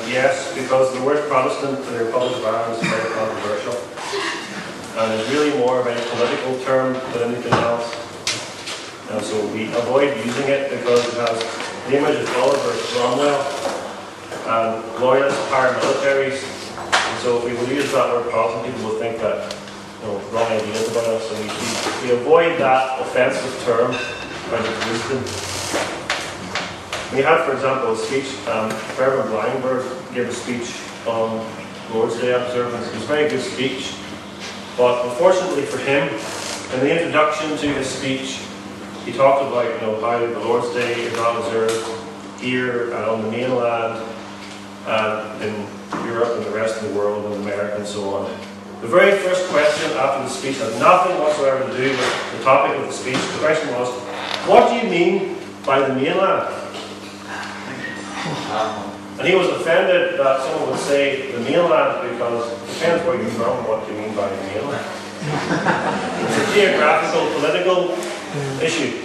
Yes, because the word Protestant in the Republic of Ireland is very controversial. And it's really more of a political term than anything else. And so we avoid using it because it has the image of Oliver Cromwell and loyalist paramilitaries. And so if we would use that word Protestant, people would think that, wrong ideas about us. And we avoid that offensive term out of wisdom. We had, for example, a speech, Reverend Blindberg gave a speech on Lord's Day observance. It was a very good speech, but unfortunately for him, in the introduction to his speech, he talked about how the Lord's Day is not observed here and on the mainland and in Europe and the rest of the world and America and so on. The very first question after the speech had nothing whatsoever to do with the topic of the speech. The question was, what do you mean by the mainland? And he was offended that someone would say the mainland because it depends where you're from, what do you mean by the mainland. It's a geographical, political issue.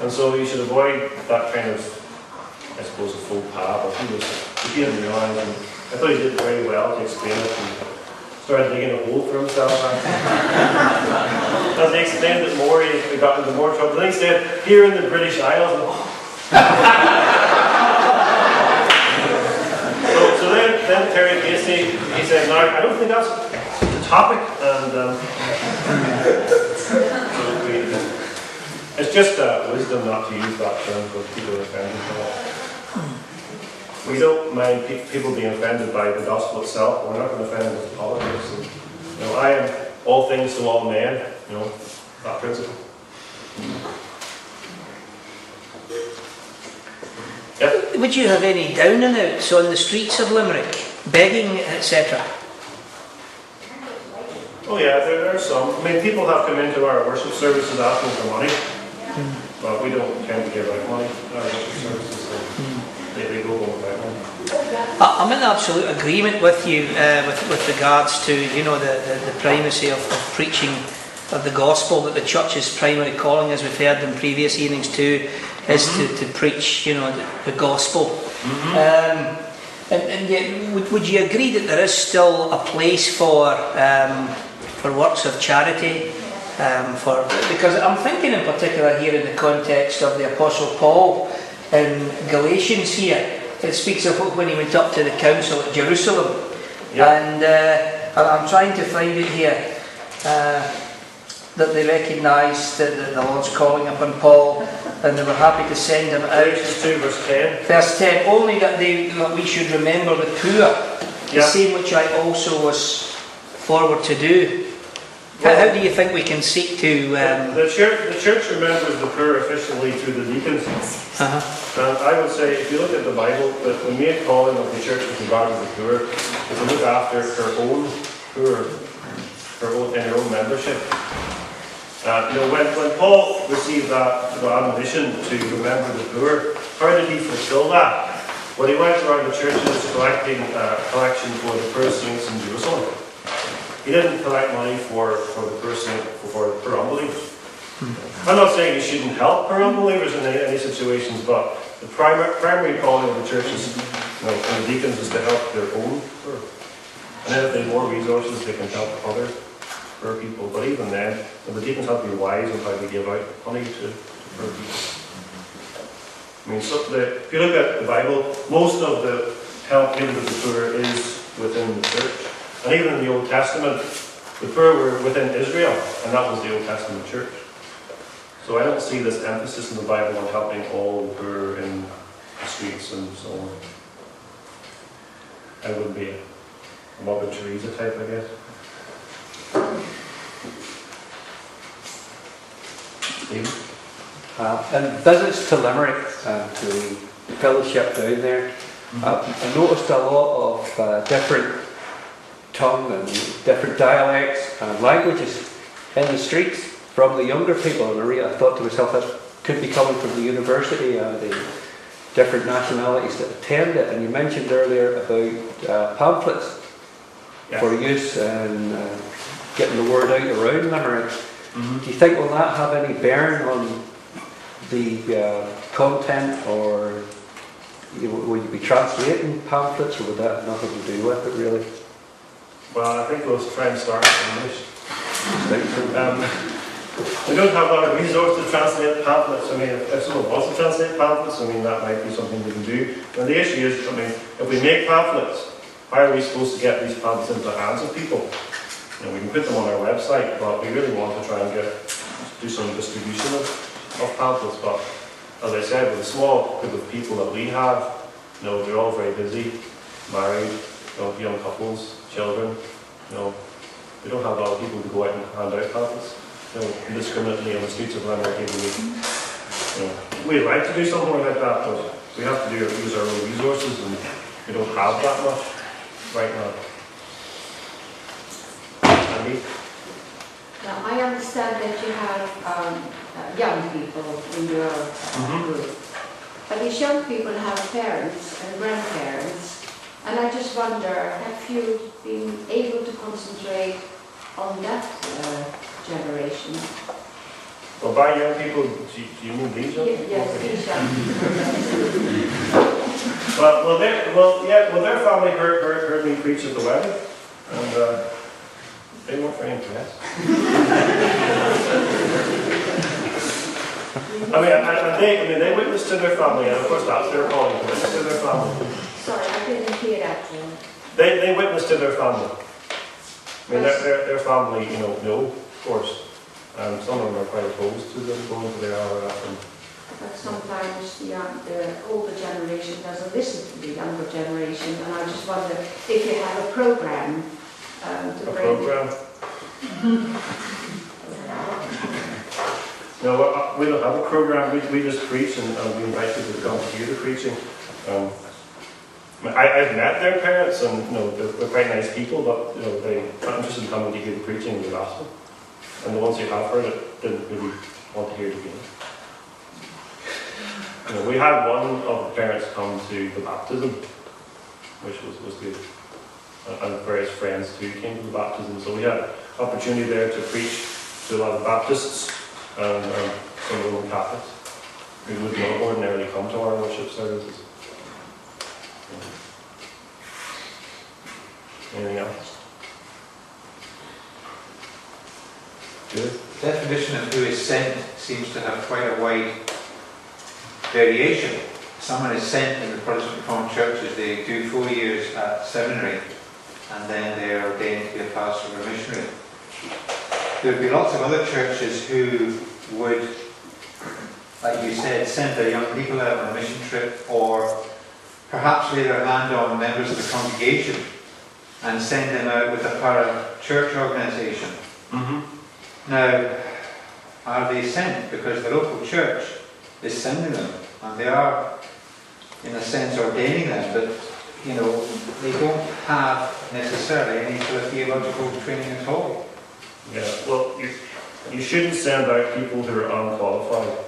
And so you should avoid that kind of, I suppose, a faux pas. But he didn't realise, and I thought he did very well to explain it and started digging a hole for himself. As he explained it more, he got into more trouble. Then he said, here in the British Isles. So then Terry Casey, he said, no, I don't think that's the topic. And it's just wisdom not to use that term because people are offended by it. We don't mind people being offended by the gospel itself. We're not going to offend with politics. And, I am all things to all men. That principle. Yep. Would you have any down and outs on the streets of Limerick, begging, etc.? Oh yeah, there are some. I mean, people have come into our worship services asking for money, but we don't tend to give out money in our worship services, so they go home without money. I'm in absolute agreement with you with regards to the primacy of preaching of the gospel, that the church's primary calling, as we've heard in previous evenings too, is to preach the gospel. And yet, would you agree that there is still a place for works of charity? Because I'm thinking in particular here in the context of the Apostle Paul in Galatians here. It speaks of when he went up to the council at Jerusalem. Yep. And I'm trying to find it here. That they recognised that the Lord's calling upon Paul, and they were happy to send him out. Galatians 2 verse 10. Verse 10, only that we should remember the poor, the same which I also was forward to do. How do you think we can seek to... The church remembers the poor officially through the deacons. And I would say, if you look at the Bible, the main calling of the church with regard to the poor is to look after her own poor, in her own membership. When Paul received that admonition to remember the poor, how did he fulfill that? Well, he went around the churches collecting collection for the poor saints in Jerusalem. He didn't collect money for the poor saints, for the poor unbelievers. I'm not saying you shouldn't help poor unbelievers in any situations, but the primary calling of the churches and the deacons is to help their own poor. And then if they have more resources, they can help other poor people. But even then, the deacons have to be wise in how they give out money to poor people. I mean, if you look at the Bible, most of the help given to the poor is within the church. And even in the Old Testament, the poor were within Israel, and that was the Old Testament church. So I don't see this emphasis in the Bible on helping all the poor in the streets and so on. I would be a Mother Teresa type, I guess. In visits to Limerick, to the fellowship down there, I noticed a lot of different tongue and different dialects and languages in the streets from the younger people. And I thought to myself, that could be coming from the university, the different nationalities that attend it. And you mentioned earlier about pamphlets for use and getting the word out around Limerick. Do you think will that have any bearing on the content or Would you be translating pamphlets, or would that have nothing to do with it really? Well, I think we'll try and start in English. We don't have a lot of resources to translate pamphlets. I mean, if someone wants to translate pamphlets, I mean, that might be something we can do. And the issue is, I mean, if we make pamphlets, how are we supposed to get these pamphlets into the hands of people? You know, we can put them on our website, but we really want to try and do some distribution of pamphlets. But as I said, with a small group of people that we have, you know, they're all very busy, married, you know, young couples, children. You know, we don't have a lot of people to go out and hand out pamphlets, you know, indiscriminately on the streets of Limerick every week. You know, we'd like to do something like that, but we have to use our own resources, and we don't have that much right now. Andy? Now, I understand that you have young people in your group, but these young people have parents and grandparents, and I just wonder, have you been able to concentrate on that generation? Well, by young people, do you mean these young people? Yes, these young people. Well, their family heard me preach at the wedding, and they weren't very impressed. They witnessed to their family, and of course that's their calling, to witness to their family. Sorry, I didn't hear that. They witnessed to their family. I mean, their family, you know, of course. Some of them are quite opposed to them going to their RRF. But sometimes the older generation doesn't listen to the younger generation, and I just wonder if you have a program to bring... A program? No, we don't have a program. We just preach, and we invite people to come to hear the preaching. I've met their parents, and you know, they're quite nice people, but you know, they're not interested in coming to hear the preaching of the gospel. And the ones who have heard it didn't really want to hear it again. You know, we had one of the parents come to the baptism, which was good. And various friends too came to the baptism. So we had opportunity there to preach to a lot of Baptists and some Roman Catholics who would not ordinarily come to our worship services. Anything else? Good. The definition of who is sent seems to have quite a wide variation. Someone is sent in the Protestant Reformed churches, they do 4 years at seminary, and then they are ordained to be a pastor or a missionary. There would be lots of other churches who would, like you said, send their young people out on a mission trip, or perhaps lay their hand on members of the congregation and send them out with a para-church organisation. Now, are they sent because the local church is sending them, and they are, in a sense, ordaining them, but you know, they don't have necessarily any sort of theological training at all? Yeah, well, you shouldn't send out people who are unqualified.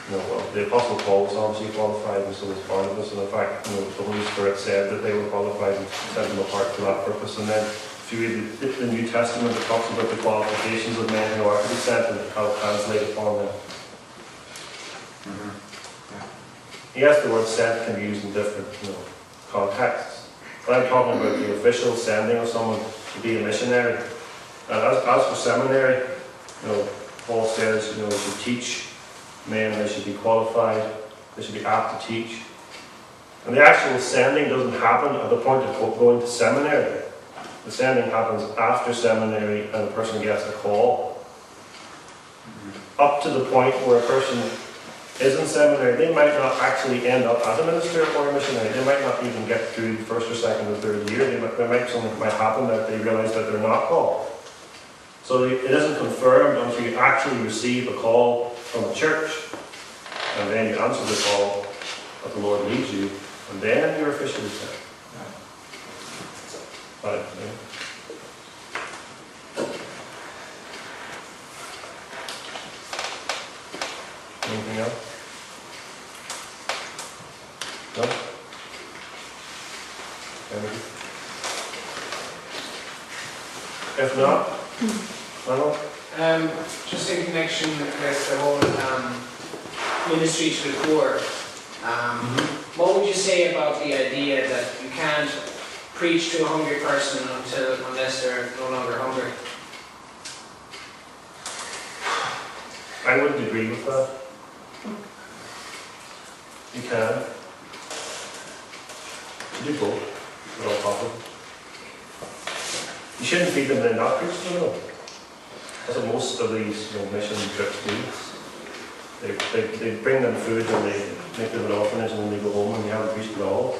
You know, well, the Apostle Paul was obviously qualified, and so was Barnabas, and in fact, you know, the Holy Spirit said that they were qualified and sent them apart for that purpose. And then, if you read the New Testament, it talks about the qualifications of men who are to be sent and how it translates upon them. Yes, the word sent can be used in different, you know, contexts. But I'm talking about the official sending of someone to be a missionary. And as for seminary, you know, Paul says, you know, they should teach men, they should be qualified, they should be apt to teach. And the actual sending doesn't happen at the point of going to seminary. The sending happens after seminary and the person gets a call. Up to the point where a person is in seminary, they might not actually end up as a minister or a missionary. They might not even get through the first or second or third year. Something might happen that they realize that they're not called. So it isn't confirmed until you actually receive a call from a church, and then you answer the call that the Lord leads you, and then you're officially sent. But, yeah. Anything else? No? Anything? If not, Ronald? Just in connection with the whole ministry to the poor, What would you say about the idea that you can't preach to a hungry person unless they're no longer hungry? I wouldn't agree with that. You can. You do both. They're all possible. You shouldn't feed them in doctors, you know. That's what most of these mission trips do. They bring them food and they make them an orphanage and then they go home and they haven't preached at all.